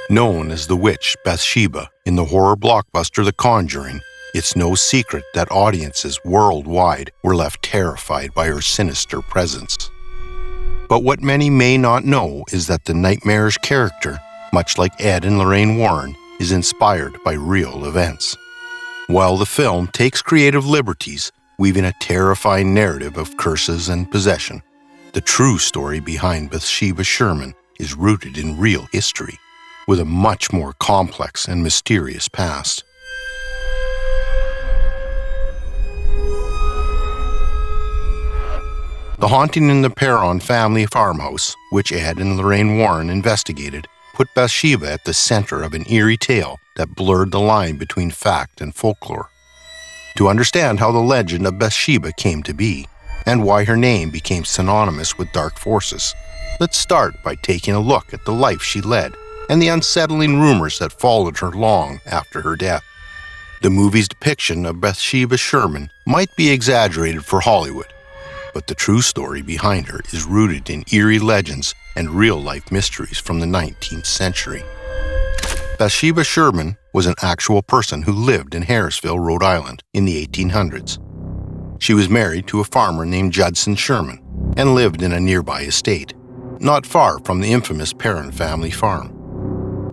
Known as the witch Bathsheba in the horror blockbuster The Conjuring, it's no secret that audiences worldwide were left terrified by her sinister presence. But what many may not know is that the nightmarish character, much like Ed and Lorraine Warren, is inspired by real events. While the film takes creative liberties, weaving a terrifying narrative of curses and possession, the true story behind Bathsheba Sherman is rooted in real history, with a much more complex and mysterious past. The haunting in the Perron Family farmhouse, which Ed and Lorraine Warren investigated, put Bathsheba at the center of an eerie tale that blurred the line between fact and folklore. To understand how the legend of Bathsheba came to be, and why her name became synonymous with dark forces, let's start by taking a look at the life she led and the unsettling rumors that followed her long after her death. The movie's depiction of Bathsheba Sherman might be exaggerated for Hollywood, but the true story behind her is rooted in eerie legends and real-life mysteries from the 19th century. Bathsheba Sherman was an actual person who lived in Harrisville, Rhode Island in the 1800s. She was married to a farmer named Judson Sherman and lived in a nearby estate, not far from the infamous Perron Family farm.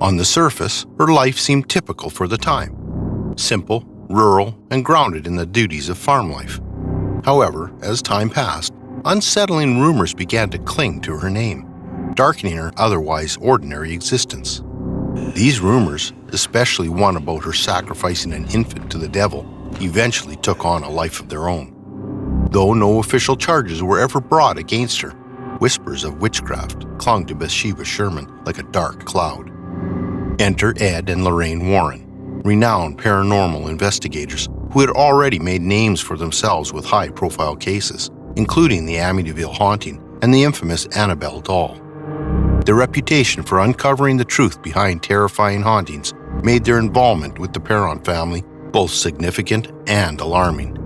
On the surface, her life seemed typical for the time, simple, rural, and grounded in the duties of farm life. However, as time passed, unsettling rumors began to cling to her name, darkening her otherwise ordinary existence. These rumors, especially one about her sacrificing an infant to the devil, eventually took on a life of their own. Though no official charges were ever brought against her, whispers of witchcraft clung to Bathsheba Sherman like a dark cloud. Enter Ed and Lorraine Warren, renowned paranormal investigators who had already made names for themselves with high-profile cases, including the Amityville haunting and the infamous Annabelle doll. Their reputation for uncovering the truth behind terrifying hauntings made their involvement with the Perron family both significant and alarming.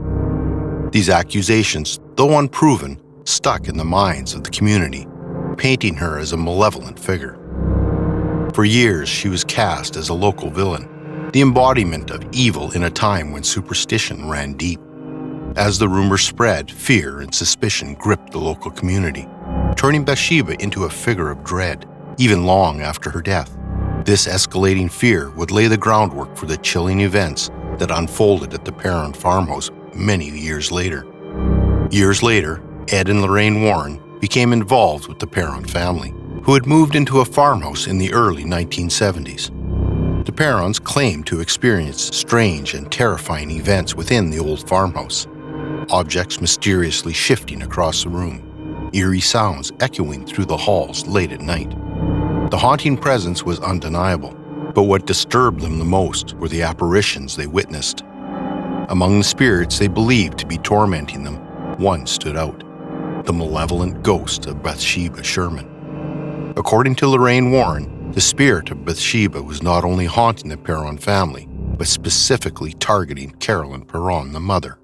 These accusations, though unproven, stuck in the minds of the community, painting her as a malevolent figure. For years, she was cast as a local villain, the embodiment of evil in a time when superstition ran deep. As the rumors spread, fear and suspicion gripped the local community, turning Bathsheba into a figure of dread, even long after her death. This escalating fear would lay the groundwork for the chilling events that unfolded at the Perron farmhouse many years later. Years later, Ed and Lorraine Warren became involved with the Perron family, who had moved into a farmhouse in the early 1970s. The Perrons claimed to experience strange and terrifying events within the old farmhouse, objects mysteriously shifting across the room, eerie sounds echoing through the halls late at night. The haunting presence was undeniable, but what disturbed them the most were the apparitions they witnessed. Among the spirits they believed to be tormenting them, one stood out: the malevolent ghost of Bathsheba Sherman. According to Lorraine Warren, the spirit of Bathsheba was not only haunting the Perron family, but specifically targeting Carolyn Perron, the mother.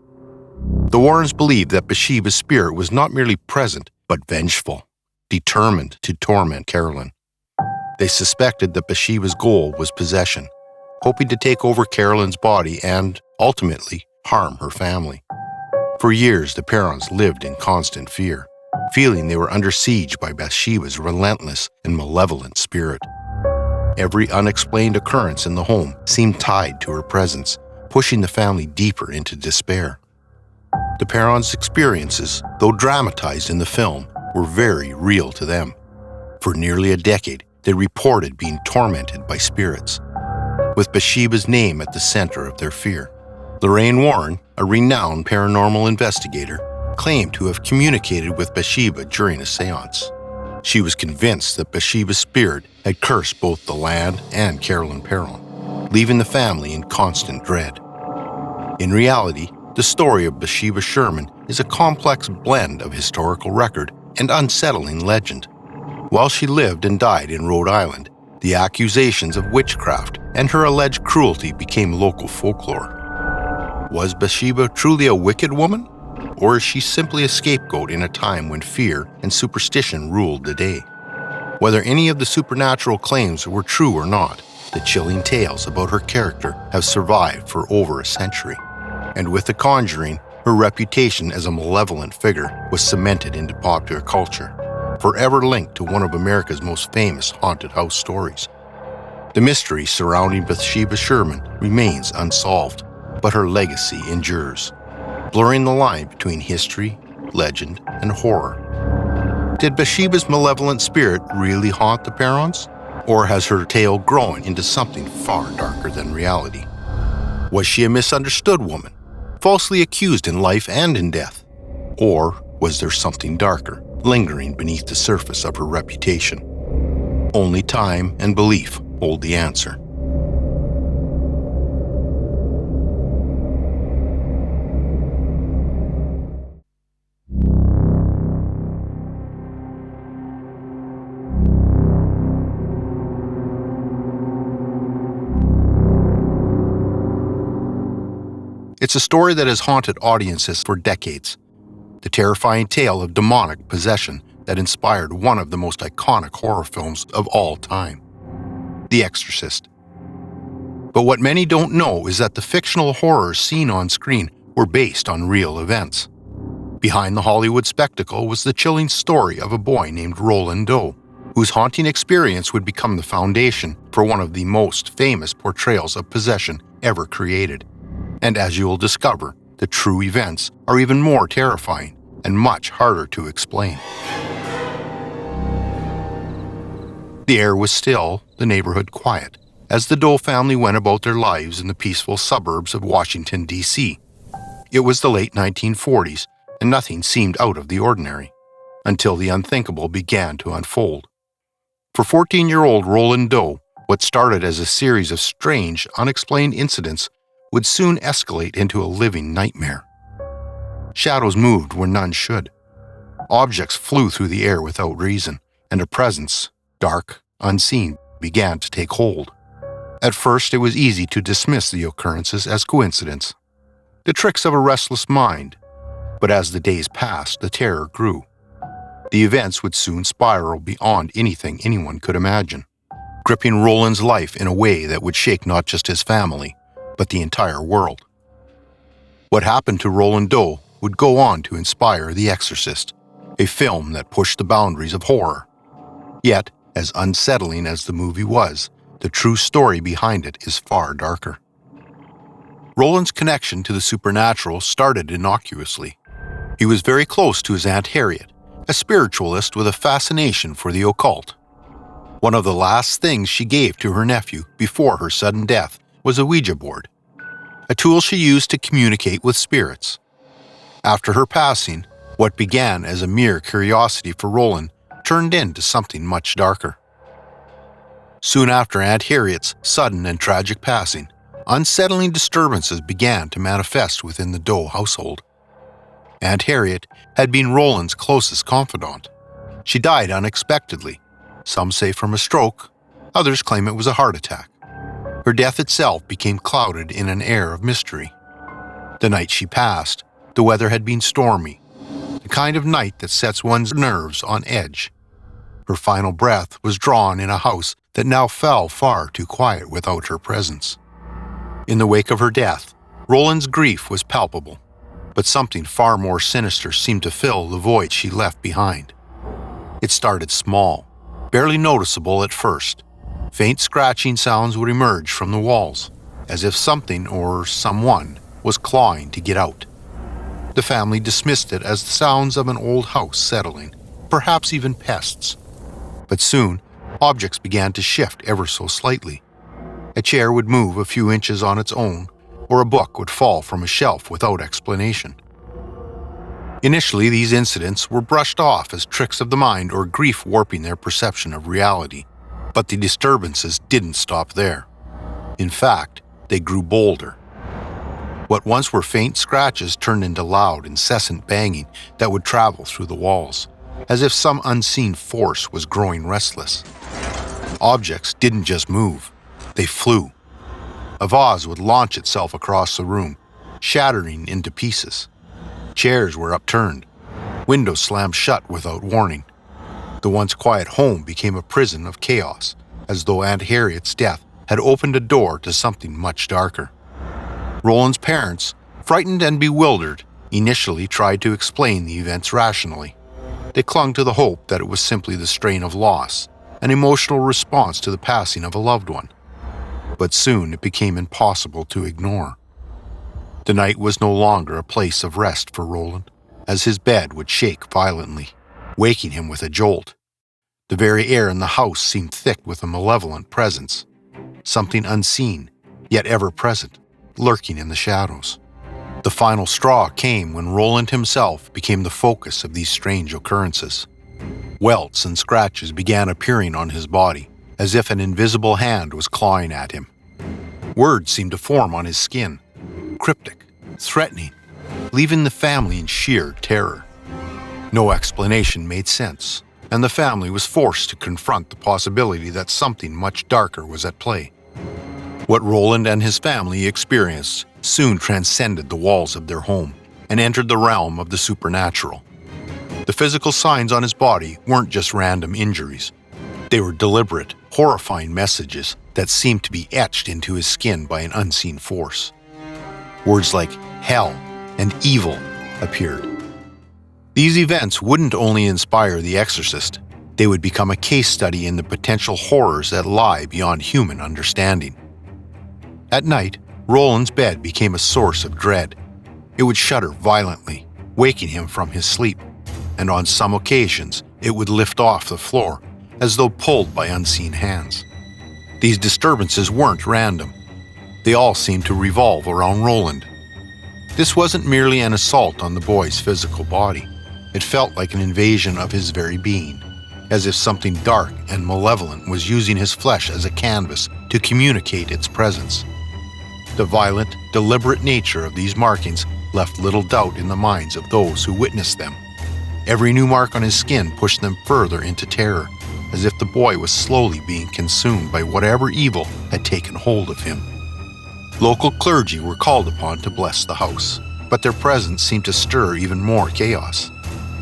The Warrens believed that Bathsheba's spirit was not merely present, but vengeful, determined to torment Carolyn. They suspected that Bathsheba's goal was possession, hoping to take over Carolyn's body and, ultimately, harm her family. For years, the Perrons lived in constant fear, feeling they were under siege by Bathsheba's relentless and malevolent spirit. Every unexplained occurrence in the home seemed tied to her presence, pushing the family deeper into despair. The Perrons' experiences, though dramatized in the film, were very real to them. For nearly a decade, they reported being tormented by spirits, with Bathsheba's name at the center of their fear. Lorraine Warren, a renowned paranormal investigator, claimed to have communicated with Bathsheba during a seance. She was convinced that Bathsheba's spirit had cursed both the land and Carolyn Perron, leaving the family in constant dread. In reality, the story of Bathsheba Sherman is a complex blend of historical record and unsettling legend. While she lived and died in Rhode Island, the accusations of witchcraft and her alleged cruelty became local folklore. Was Bathsheba truly a wicked woman? Or is she simply a scapegoat in a time when fear and superstition ruled the day? Whether any of the supernatural claims were true or not, the chilling tales about her character have survived for over a century. And with The Conjuring, her reputation as a malevolent figure was cemented into popular culture, forever linked to one of America's most famous haunted house stories. The mystery surrounding Bathsheba Sherman remains unsolved, but her legacy endures, blurring the line between history, legend, and horror. Did Bathsheba's malevolent spirit really haunt the Perrons? Or has her tale grown into something far darker than reality? Was she a misunderstood woman, falsely accused in life and in death? Or was there something darker, lingering beneath the surface of her reputation? Only time and belief hold the answer. It's a story that has haunted audiences for decades. The terrifying tale of demonic possession that inspired one of the most iconic horror films of all time, The Exorcist. But what many don't know is that the fictional horrors seen on screen were based on real events. Behind the Hollywood spectacle was the chilling story of a boy named Roland Doe, whose haunting experience would become the foundation for one of the most famous portrayals of possession ever created. And as you will discover, the true events are even more terrifying and much harder to explain. The air was still, the neighborhood quiet, as the Doe family went about their lives in the peaceful suburbs of Washington, D.C. It was the late 1940s, and nothing seemed out of the ordinary, until the unthinkable began to unfold. For 14-year-old Roland Doe, what started as a series of strange, unexplained incidents would soon escalate into a living nightmare. Shadows moved where none should. Objects flew through the air without reason, and a presence, dark, unseen, began to take hold. At first, it was easy to dismiss the occurrences as coincidence, the tricks of a restless mind. But as the days passed, the terror grew. The events would soon spiral beyond anything anyone could imagine, gripping Roland's life in a way that would shake not just his family, but the entire world. What happened to Roland Doe would go on to inspire The Exorcist, a film that pushed the boundaries of horror. Yet, as unsettling as the movie was, the true story behind it is far darker. Roland's connection to the supernatural started innocuously. He was very close to his Aunt Harriet, a spiritualist with a fascination for the occult. One of the last things she gave to her nephew before her sudden death was a Ouija board, a tool she used to communicate with spirits. After her passing, what began as a mere curiosity for Roland turned into something much darker. Soon after Aunt Harriet's sudden and tragic passing, unsettling disturbances began to manifest within the Doe household. Aunt Harriet had been Roland's closest confidant. She died unexpectedly. Some say from a stroke, others claim it was a heart attack. Her death itself became clouded in an air of mystery. The night she passed, the weather had been stormy, the kind of night that sets one's nerves on edge. Her final breath was drawn in a house that now felt far too quiet without her presence. In the wake of her death, Roland's grief was palpable, but something far more sinister seemed to fill the void she left behind. It started small, barely noticeable at first. Faint scratching sounds would emerge from the walls, as if something or someone was clawing to get out. The family dismissed it as the sounds of an old house settling, perhaps even pests. But soon, objects began to shift ever so slightly. A chair would move a few inches on its own, or a book would fall from a shelf without explanation. Initially, these incidents were brushed off as tricks of the mind or grief warping their perception of reality. But the disturbances didn't stop there. In fact, they grew bolder. What once were faint scratches turned into loud, incessant banging that would travel through the walls, as if some unseen force was growing restless. Objects didn't just move, they flew. A vase would launch itself across the room, shattering into pieces. Chairs were upturned. Windows slammed shut without warning. The once quiet home became a prison of chaos, as though Aunt Harriet's death had opened a door to something much darker. Roland's parents, frightened and bewildered, initially tried to explain the events rationally. They clung to the hope that it was simply the strain of loss, an emotional response to the passing of a loved one. But soon it became impossible to ignore. The night was no longer a place of rest for Roland, as his bed would shake violently, waking him with a jolt. The very air in the house seemed thick with a malevolent presence, something unseen, yet ever present, lurking in the shadows. The final straw came when Roland himself became the focus of these strange occurrences. Welts and scratches began appearing on his body, as if an invisible hand was clawing at him. Words seemed to form on his skin, cryptic, threatening, leaving the family in sheer terror. No explanation made sense, and the family was forced to confront the possibility that something much darker was at play. What Roland and his family experienced soon transcended the walls of their home and entered the realm of the supernatural. The physical signs on his body weren't just random injuries. They were deliberate, horrifying messages that seemed to be etched into his skin by an unseen force. Words like hell and evil appeared. These events wouldn't only inspire the exorcist, they would become a case study in the potential horrors that lie beyond human understanding. At night, Roland's bed became a source of dread. It would shudder violently, waking him from his sleep, and on some occasions, it would lift off the floor, as though pulled by unseen hands. These disturbances weren't random. They all seemed to revolve around Roland. This wasn't merely an assault on the boy's physical body. It felt like an invasion of his very being, as if something dark and malevolent was using his flesh as a canvas to communicate its presence. The violent, deliberate nature of these markings left little doubt in the minds of those who witnessed them. Every new mark on his skin pushed them further into terror, as if the boy was slowly being consumed by whatever evil had taken hold of him. Local clergy were called upon to bless the house, but their presence seemed to stir even more chaos.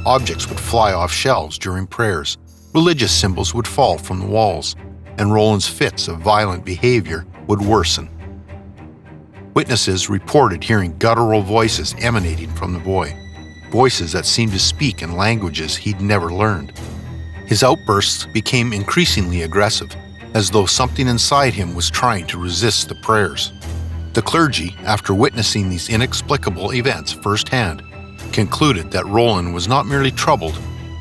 Objects would fly off shelves during prayers, religious symbols would fall from the walls, and Roland's fits of violent behavior would worsen. Witnesses reported hearing guttural voices emanating from the boy, voices that seemed to speak in languages he'd never learned. His outbursts became increasingly aggressive, as though something inside him was trying to resist the prayers. The clergy, after witnessing these inexplicable events firsthand, concluded that Roland was not merely troubled,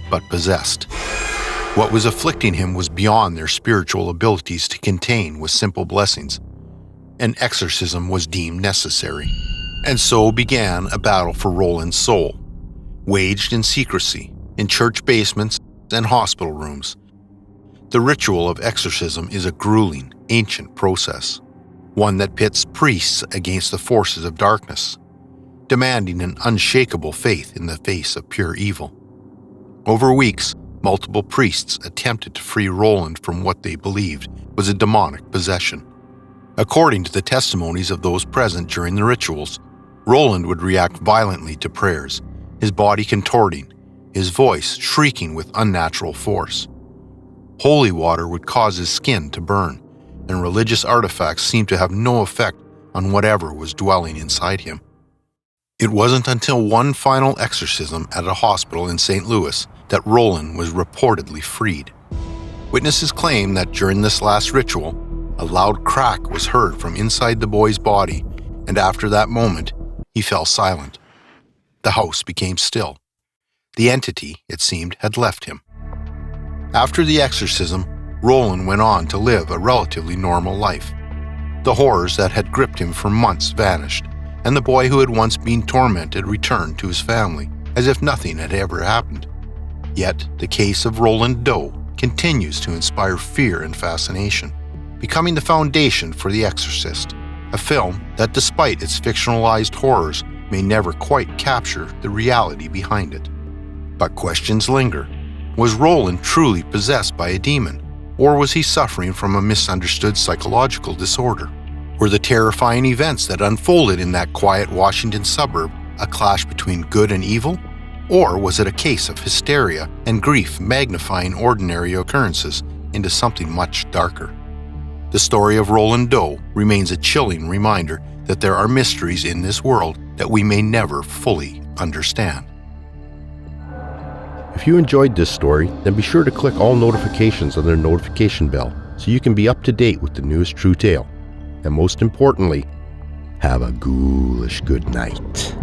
but possessed. What was afflicting him was beyond their spiritual abilities to contain with simple blessings. An exorcism was deemed necessary, and so began a battle for Roland's soul, waged in secrecy, in church basements and hospital rooms. The ritual of exorcism is a grueling, ancient process, one that pits priests against the forces of darkness, demanding an unshakable faith in the face of pure evil. Over weeks, multiple priests attempted to free Roland from what they believed was a demonic possession. According to the testimonies of those present during the rituals, Roland would react violently to prayers, his body contorting, his voice shrieking with unnatural force. Holy water would cause his skin to burn, and religious artifacts seemed to have no effect on whatever was dwelling inside him. It wasn't until one final exorcism at a hospital in St. Louis that Roland was reportedly freed. Witnesses claim that during this last ritual, a loud crack was heard from inside the boy's body, and after that moment, he fell silent. The house became still. The entity, it seemed, had left him. After the exorcism, Roland went on to live a relatively normal life. The horrors that had gripped him for months vanished, and the boy who had once been tormented returned to his family, as if nothing had ever happened. Yet, the case of Roland Doe continues to inspire fear and fascination, becoming the foundation for The Exorcist, a film that, despite its fictionalized horrors, may never quite capture the reality behind it. But questions linger. Was Roland truly possessed by a demon, or was he suffering from a misunderstood psychological disorder? Were the terrifying events that unfolded in that quiet Washington suburb a clash between good and evil, Or was it a case of hysteria and grief magnifying ordinary occurrences into something much darker? The story of Roland Doe remains a chilling reminder that there are mysteries in this world that we may never fully understand. If you enjoyed this story, then be sure to click all notifications on the notification bell so you can be up to date with the newest true tale. And most importantly, have a ghoulish good night.